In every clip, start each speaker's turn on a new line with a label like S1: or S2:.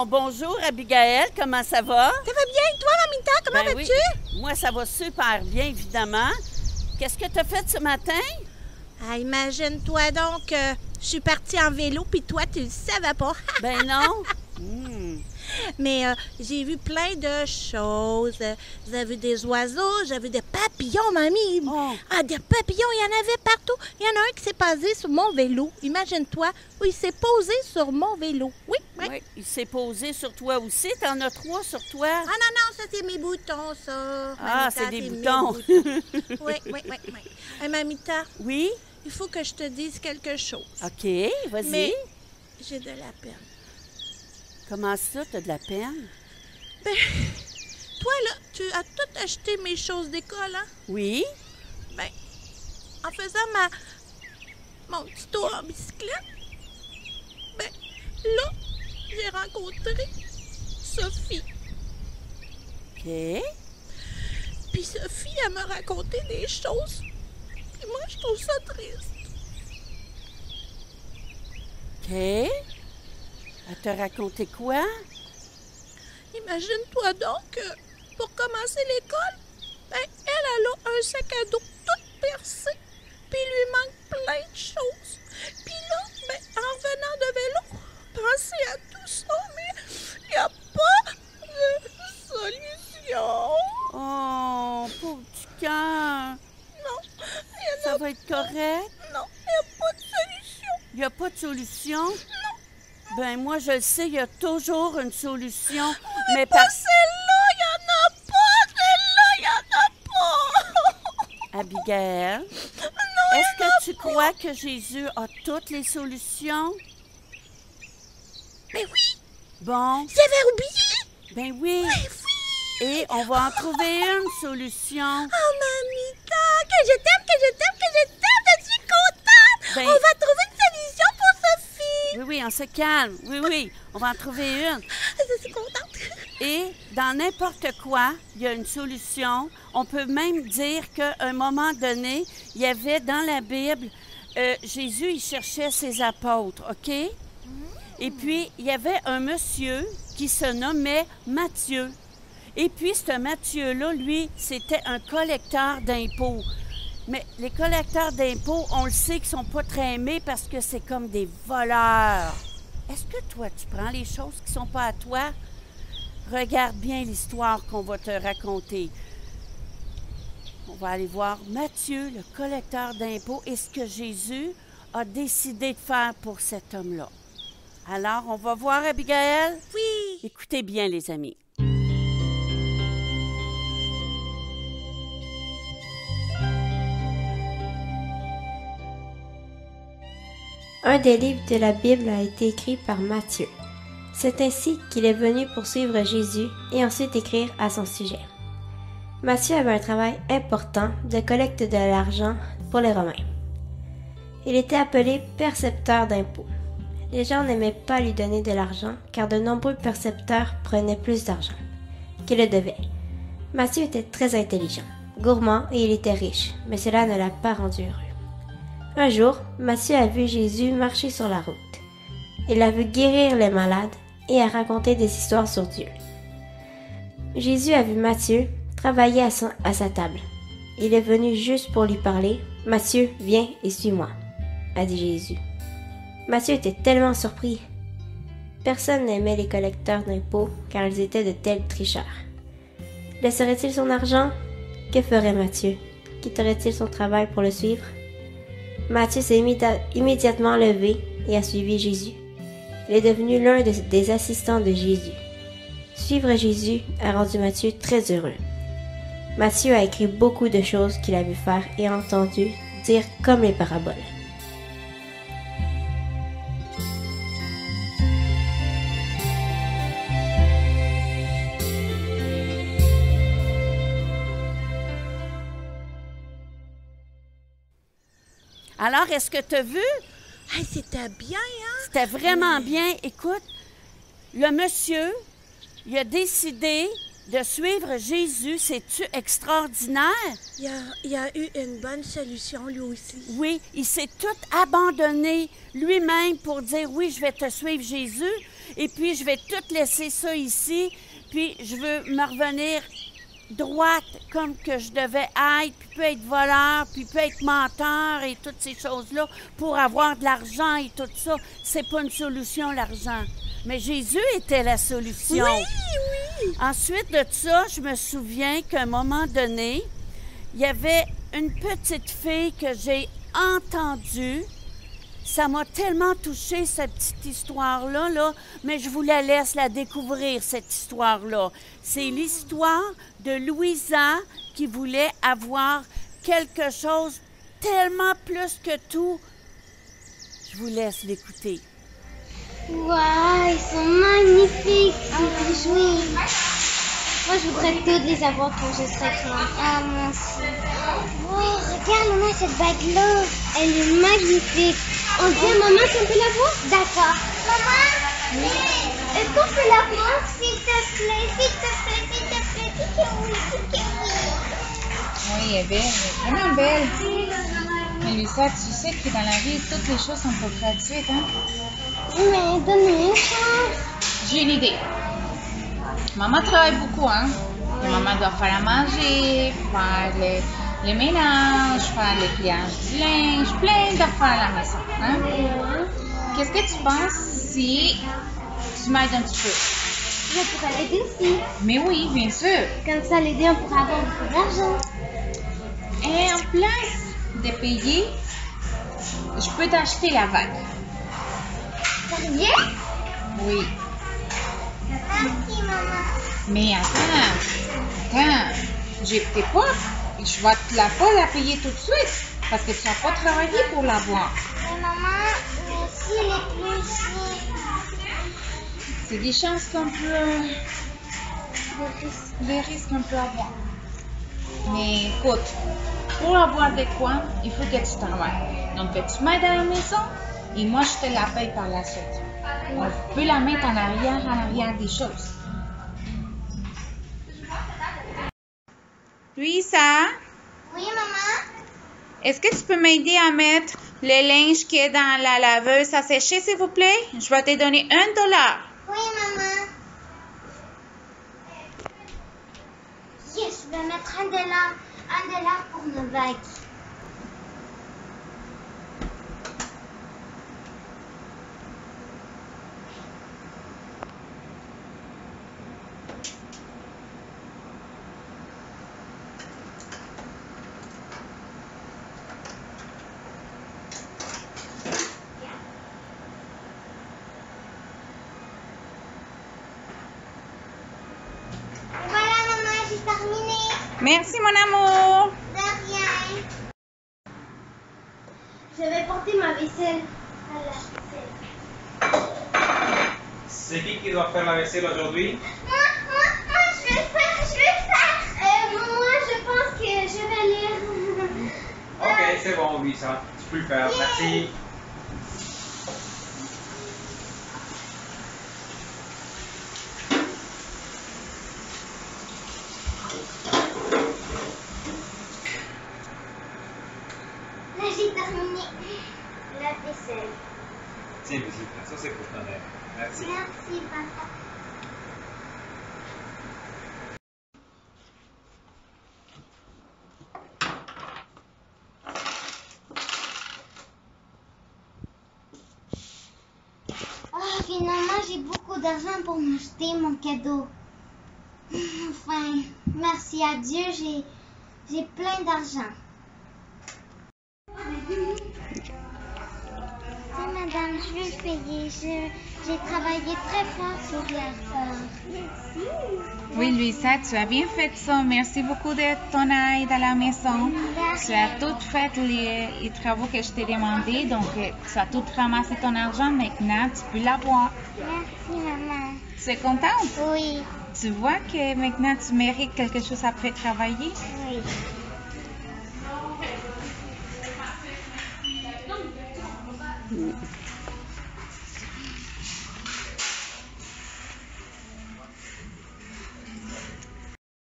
S1: Bon, bonjour Abigail, comment ça va?
S2: Ça va bien, et toi, Mamita, comment vas-tu?
S1: Oui. Moi, ça va super bien, évidemment. Qu'est-ce que tu as fait ce matin?
S2: Ah, imagine-toi donc que je suis partie en vélo, puis toi, tu le savais pas.
S1: Ben non.
S2: Mais j'ai vu plein de choses. J'ai vu des oiseaux, j'ai vu des papillons, mamie.
S1: Oh.
S2: Ah, des papillons, il y en avait partout. Il y en a un qui s'est posé sur mon vélo. Imagine-toi, où il s'est posé sur mon vélo. Oui.
S1: Oui, il s'est posé sur toi aussi. T'en as 3 sur toi?
S2: Ah non, ça, c'est mes boutons, ça.
S1: Ah,
S2: Mamita,
S1: c'est des
S2: mes
S1: boutons.
S2: Oui. Hey, Mamita,
S1: Oui?
S2: il faut que je te dise quelque chose.
S1: OK, vas-y.
S2: Mais j'ai de la peine.
S1: Comment ça, t'as de la peine?
S2: Ben, toi, là, tu as tout acheté mes choses d'école, hein?
S1: Oui?
S2: Ben, en faisant mon petit tour en bicyclette, ben, là, j'ai rencontré Sophie.
S1: OK.
S2: Puis Sophie, elle m'a raconté des choses. Puis moi, je trouve ça triste.
S1: OK. Elle t'a raconté quoi?
S2: Imagine-toi donc que pour commencer l'école, ben, elle a un sac à dos tout percé. Puis il lui manque plein de choses. Puis là, ben, en revenant de vélo, pensez à tout ça, mais il n'y a pas de solution.
S1: Oh, pauvre petit cœur.
S2: Non, il n'y
S1: Ça
S2: en a
S1: va être correct?
S2: Non, il n'y a pas de solution.
S1: Il n'y a pas de solution? Ben moi, je le sais, il y a toujours une solution. Mais
S2: Pas celle-là, il n'y en a pas. Celle-là, il n'y en a pas.
S1: Abigail,
S2: Non,
S1: est-ce que tu crois que Jésus a toutes les solutions?
S2: mais oui,
S1: Bon,
S2: j'avais oublié.
S1: ben oui.
S2: Mais oui.
S1: Et on va en trouver une solution.
S2: Oh, Mamita, que je t'aime, je suis contente.
S1: Ben-
S2: On va trouver une solution pour Sophie.
S1: Oui, on se calme. Oui, on va en trouver une.
S2: Je suis contente.
S1: Et dans n'importe quoi, il y a une solution. On peut même dire qu'à un moment donné, il y avait dans la Bible, Jésus, il cherchait ses apôtres, OK? Et puis, il y avait un monsieur qui se nommait Matthieu. Et puis, ce Matthieu-là, lui, c'était un collecteur d'impôts. Mais les collecteurs d'impôts, on le sait qu'ils ne sont pas très aimés parce que c'est comme des voleurs. Est-ce que toi, tu prends les choses qui ne sont pas à toi? Regarde bien l'histoire qu'on va te raconter. On va aller voir Matthieu, le collecteur d'impôts, et ce que Jésus a décidé de faire pour cet homme-là. Alors, on va voir Abigail?
S2: Oui.
S1: Écoutez bien, les amis.
S3: Un des livres de la Bible a été écrit par Matthieu. C'est ainsi qu'il est venu pour suivre Jésus et ensuite écrire à son sujet. Matthieu avait un travail important de collecte de l'argent pour les Romains. Il était appelé percepteur d'impôts. Les gens n'aimaient pas lui donner de l'argent car de nombreux percepteurs prenaient plus d'argent qu'ils le devaient. Matthieu était très intelligent, gourmand et il était riche, mais cela ne l'a pas rendu heureux. Un jour, Matthieu a vu Jésus marcher sur la route. Il a vu guérir les malades et a raconté des histoires sur Dieu. Jésus a vu Matthieu travailler à sa table. Il est venu juste pour lui parler. « Matthieu, viens et suis-moi », a dit Jésus. Matthieu était tellement surpris. Personne n'aimait les collecteurs d'impôts car ils étaient de tels tricheurs. Laisserait-il son argent? Que ferait Matthieu? Quitterait-il son travail pour le suivre? Matthieu s'est immédiatement levé et a suivi Jésus. Il est devenu l'un des assistants de Jésus. Suivre Jésus a rendu Matthieu très heureux. Matthieu a écrit beaucoup de choses qu'il a vu faire et entendu dire comme les paraboles.
S1: Alors, est-ce que tu as vu?
S2: Hey, c'était bien, hein?
S1: C'était vraiment bien. Écoute, le monsieur, il a décidé de suivre Jésus. C'est-tu extraordinaire?
S2: Il a eu une bonne solution, lui aussi.
S1: Oui, il s'est tout abandonné lui-même pour dire, oui, je vais te suivre, Jésus. Et puis, je vais tout laisser ça ici. Puis, je veux me revenir droite comme que je devais être, puis peut être voleur, puis peut être menteur et toutes ces choses-là pour avoir de l'argent et tout ça. C'est pas une solution, l'argent. Mais Jésus était la solution.
S2: Oui, oui.
S1: Ensuite de ça, je me souviens qu'à un moment donné, il y avait une petite fille que j'ai entendue. Ça m'a tellement touchée, cette petite histoire-là, là, mais je vous la laisse la découvrir, cette histoire-là. C'est l'histoire de Louisa qui voulait avoir quelque chose tellement plus que tout. Je vous laisse l'écouter.
S4: Waouh, ils sont magnifiques, ces bijoux. Moi, je voudrais toutes les avoir quand je serai grande. Ah, moi aussi. Oh, regarde, maman, cette bague-là. Elle est magnifique. On dit à maman qu'on peut la voir? D'accord. Maman, est-ce qu'on peut la voir? S'il te plaît, s'il te plaît, s'il te plaît. Dis que oui, dis que oui.
S5: Oui, elle est belle, elle est vraiment belle. Mais Luisa, tu sais que dans la vie, toutes les choses sont pas gratuites, hein?
S4: Mais donne-moi une chance.
S5: J'ai une idée. Maman travaille beaucoup, hein? Et maman doit faire à manger, faire les ménages, faire les pliages du linge, plein d'affaires à la maison, hein? Qu'est-ce que tu penses si tu m'aides un petit peu?
S4: Je pourrais l'aider aussi.
S5: Mais oui, bien sûr.
S4: Comme ça, l'aider, on pourra avoir beaucoup d'argent.
S5: Et en place de payer, je peux t'acheter la vague.
S4: Sérieux?
S5: Oui.
S4: Merci, maman.
S5: Mais attends, j'ai peut-être pas. Je vais pas la payer tout de suite parce que tu n'as pas travaillé pour l'avoir.
S4: Mais maman, si elle est plus chère.
S5: C'est des chances qu'on peut. Des risques qu'on peut avoir. Mais écoute, pour avoir de quoi, il faut que tu travailles. Donc, tu m'aides à la maison et moi, je te la paye par la suite. On peut la mettre en arrière des choses. Luisa,
S4: Oui, maman?
S5: est-ce que tu peux m'aider à mettre le linge qui est dans la laveuse à sécher, s'il vous plaît? Je vais te donner $1.
S4: Oui, maman. Yes, je vais mettre $1 pour nos bagues. Voilà, maman, j'ai terminé.
S5: Merci, mon amour.
S4: De rien. Je vais porter ma vaisselle à la vaisselle.
S6: C'est qui doit faire la vaisselle aujourd'hui?
S4: Moi, je vais le faire. Moi, je pense que je vais lire.
S6: Ok, c'est bon, oui, ça. Tu peux le faire. Merci.
S4: Là, j'ai terminé la vaisselle.
S6: Tiens, visite. Ça, c'est pour ton aide. Merci.
S4: Merci, papa. Ah, finalement, j'ai beaucoup d'argent pour m'acheter mon cadeau. Enfin, merci à Dieu, j'ai plein d'argent. Tiens, madame, je vais le payer. J'ai travaillé très fort pour l'argent. Merci.
S5: Oui, Luisa, tu as bien fait ça. Merci beaucoup de ton aide à la maison. Tu as tout fait les travaux que je t'ai demandé. Donc, tu as tout ramassé ton argent. Maintenant, tu peux l'avoir.
S4: Merci, maman.
S5: Tu es contente?
S4: Oui,
S5: Tu vois que maintenant, tu mérites quelque chose après travailler?
S4: oui.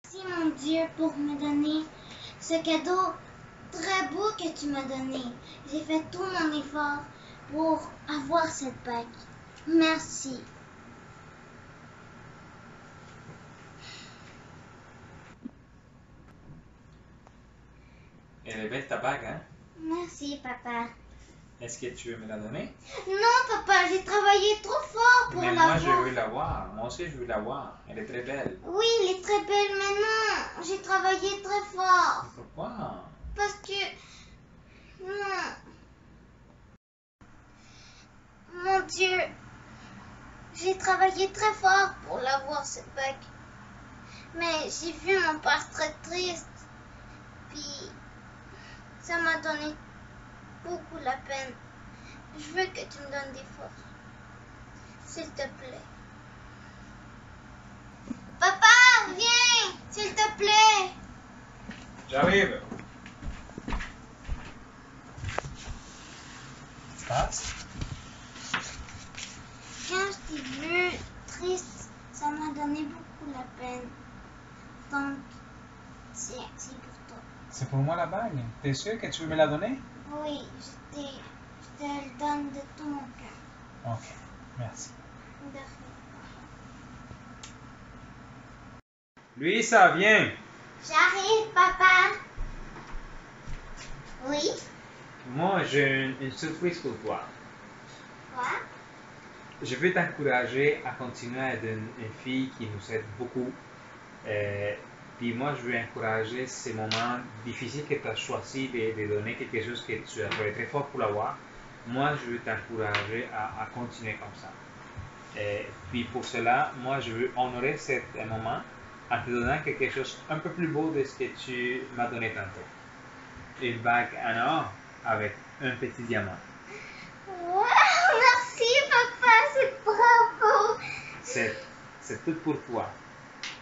S4: Merci, mon Dieu, pour me donner ce cadeau très beau que tu m'as donné. J'ai fait tout mon effort pour avoir cette bague. Merci.
S6: Elle est belle ta bague, hein?
S4: Merci, papa.
S6: Est-ce que tu veux me la donner?
S4: Non, papa, j'ai travaillé trop fort pour
S6: Mais
S4: l'avoir.
S6: moi, je veux la voir. Moi aussi, je veux la voir. Elle est très belle.
S4: Oui, elle est très belle, mais non, j'ai travaillé très fort.
S6: Pourquoi?
S4: Parce que... Non. Mon Dieu, j'ai travaillé très fort pour l'avoir, cette bague. Mais j'ai vu mon père très triste. Puis, ça m'a donné beaucoup la peine. Je veux que tu me donnes des forces. S'il te plaît. Papa, viens, s'il te plaît.
S6: J'arrive. Passe.
S4: Quand je t'ai vu triste, ça m'a donné beaucoup la peine. Donc, tiens, c'est pour toi.
S6: C'est pour moi la bague. T'es sûr que tu veux me la donner?
S4: Oui, je te le donne de tout mon cœur.
S6: Ok, merci.
S4: De rien.
S6: Luisa, viens.
S4: J'arrive, papa. Oui?
S6: Moi, j'ai une surprise pour toi.
S4: Quoi?
S6: Je veux t'encourager à continuer à être une fille qui nous aide beaucoup. Puis moi, je veux encourager ces moments difficiles que tu as choisi de donner quelque chose que tu as travaillé très fort pour l'avoir. Moi, je veux t'encourager à continuer comme ça. Puis pour cela, moi, je veux honorer ce moment en te donnant quelque chose un peu plus beau de ce que tu m'as donné tantôt. Une bague en or avec un petit diamant.
S4: Wow, merci, papa, c'est bravo.
S6: C'est tout pour toi,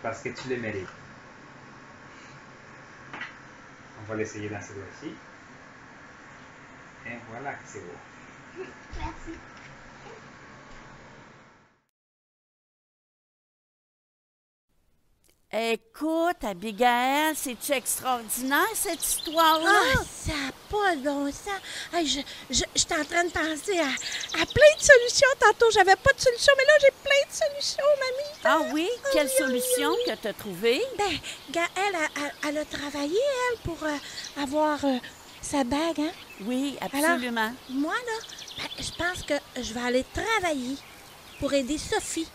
S6: parce que tu le mérites. On va l'essayer dans ce doigt-ci. Et voilà que c'est beau.
S4: Merci.
S1: Écoute, Abigail, c'est-tu extraordinaire, cette histoire-là?
S2: Ah, ça n'a pas de bon sens. Hey, j'étais en train de penser à plein de solutions. Tantôt, j'avais pas de solution, mais là, j'ai plein de solutions, mamie.
S1: Ah oui? Quelle solution que tu as trouvée?
S2: Ben, elle a travaillé, elle, pour avoir sa bague, hein?
S1: Oui, absolument.
S2: Alors, moi, là, je pense que je vais aller travailler pour aider Sophie.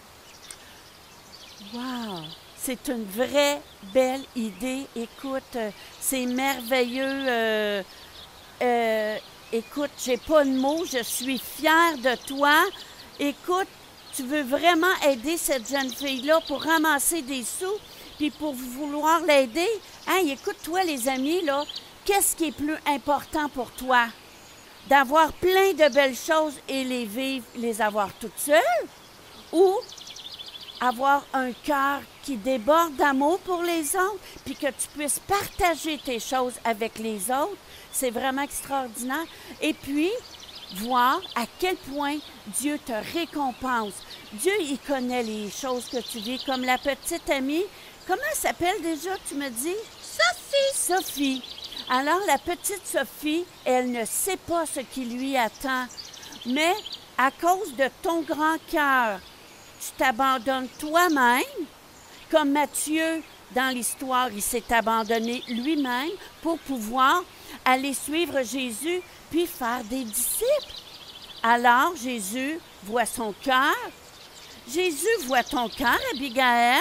S1: Wow! C'est une vraie belle idée. Écoute, c'est merveilleux. Écoute, j'ai pas de mots. Je suis fière de toi. Écoute, tu veux vraiment aider cette jeune fille-là pour ramasser des sous, puis pour vouloir l'aider. Hey, écoute-toi, les amis, là, qu'est-ce qui est plus important pour toi? D'avoir plein de belles choses et les vivre, les avoir toutes seules? Ou avoir un cœur qui déborde d'amour pour les autres, puis que tu puisses partager tes choses avec les autres, c'est vraiment extraordinaire. Et puis, voir à quel point Dieu te récompense. Dieu, il connaît les choses que tu vis, comme la petite amie. Comment elle s'appelle déjà, tu me dis? Sophie! Sophie. Alors, la petite Sophie, elle ne sait pas ce qui lui attend, mais à cause de ton grand cœur, tu t'abandonnes toi-même, comme Matthieu, dans l'histoire, il s'est abandonné lui-même pour pouvoir aller suivre Jésus puis faire des disciples. Alors, Jésus voit son cœur. Jésus voit ton cœur, Abigail,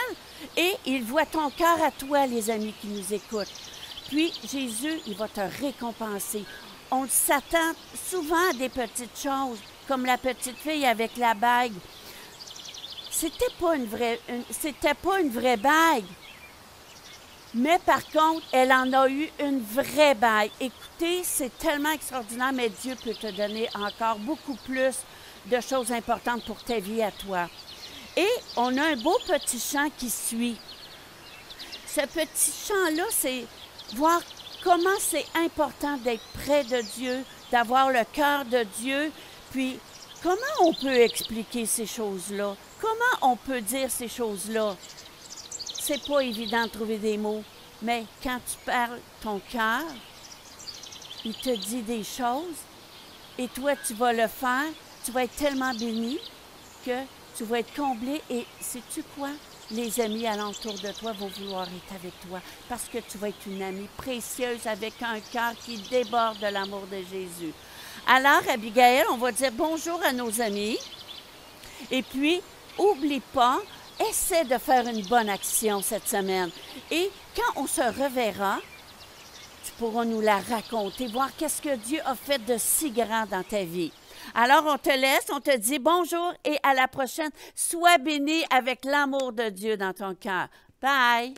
S1: et il voit ton cœur à toi, les amis qui nous écoutent. Puis, Jésus, il va te récompenser. On s'attend souvent à des petites choses, comme la petite fille avec la bague. C'était pas une vraie bague. Mais par contre, elle en a eu une vraie bague. Écoutez, c'est tellement extraordinaire, mais Dieu peut te donner encore beaucoup plus de choses importantes pour ta vie à toi. Et on a un beau petit chant qui suit. Ce petit chant-là, c'est voir comment c'est important d'être près de Dieu, d'avoir le cœur de Dieu, puis comment on peut expliquer ces choses-là? Comment on peut dire ces choses-là? C'est pas évident de trouver des mots, mais quand tu parles ton cœur, il te dit des choses et toi, tu vas le faire. Tu vas être tellement béni que tu vas être comblé et sais-tu quoi? les amis alentour de toi vont vouloir être avec toi parce que tu vas être une amie précieuse avec un cœur qui déborde de l'amour de Jésus. Alors, Abigail, on va dire bonjour à nos amis. Et puis, oublie pas, essaie de faire une bonne action cette semaine. Et quand on se reverra, tu pourras nous la raconter, voir qu'est-ce que Dieu a fait de si grand dans ta vie. Alors, on te laisse, on te dit bonjour et à la prochaine. Sois béni avec l'amour de Dieu dans ton cœur. Bye!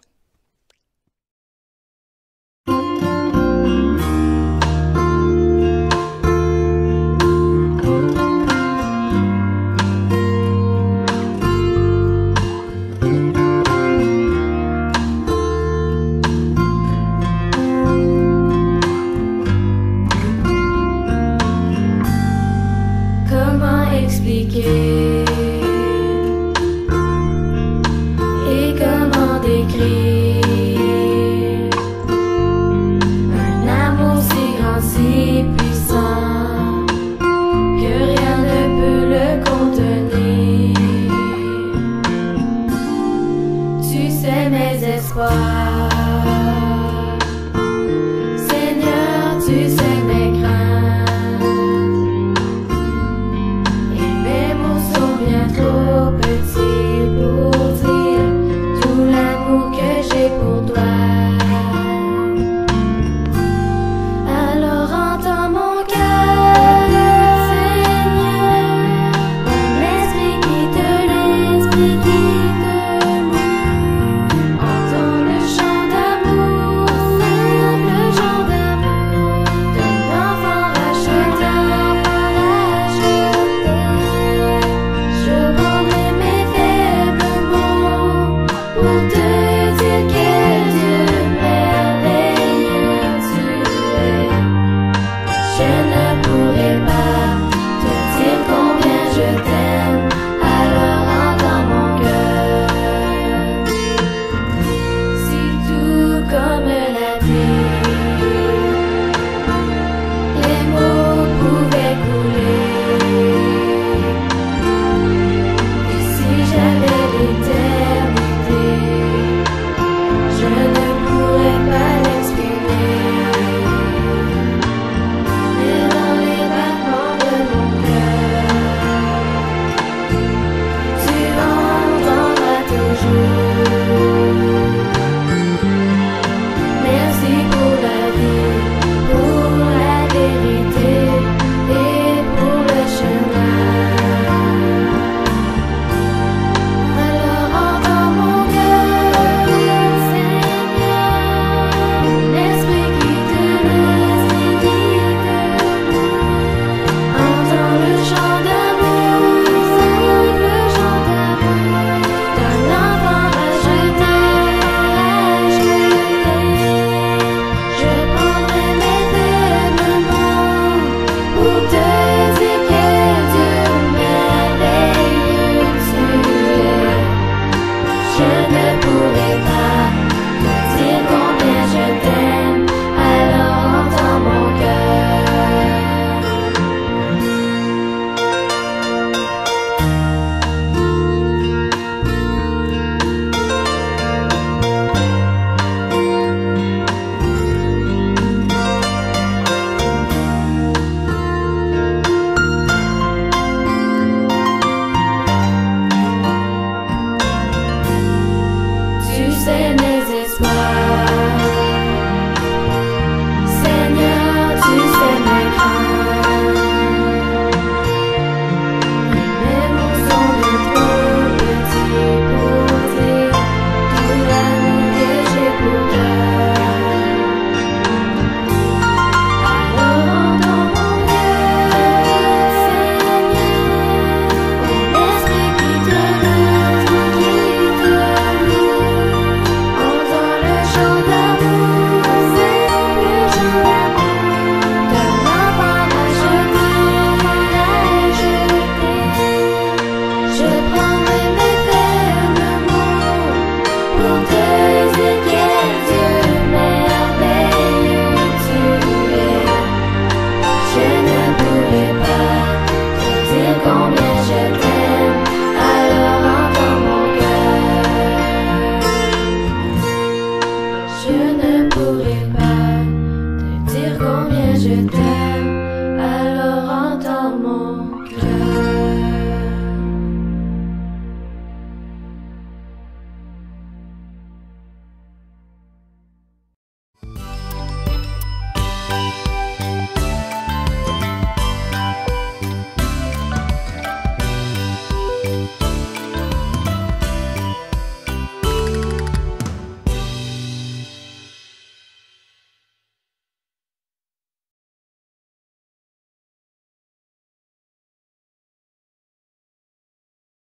S7: Et comment décrire un amour si grand, si puissant que rien ne peut le contenir. Tu sais mes espoirs.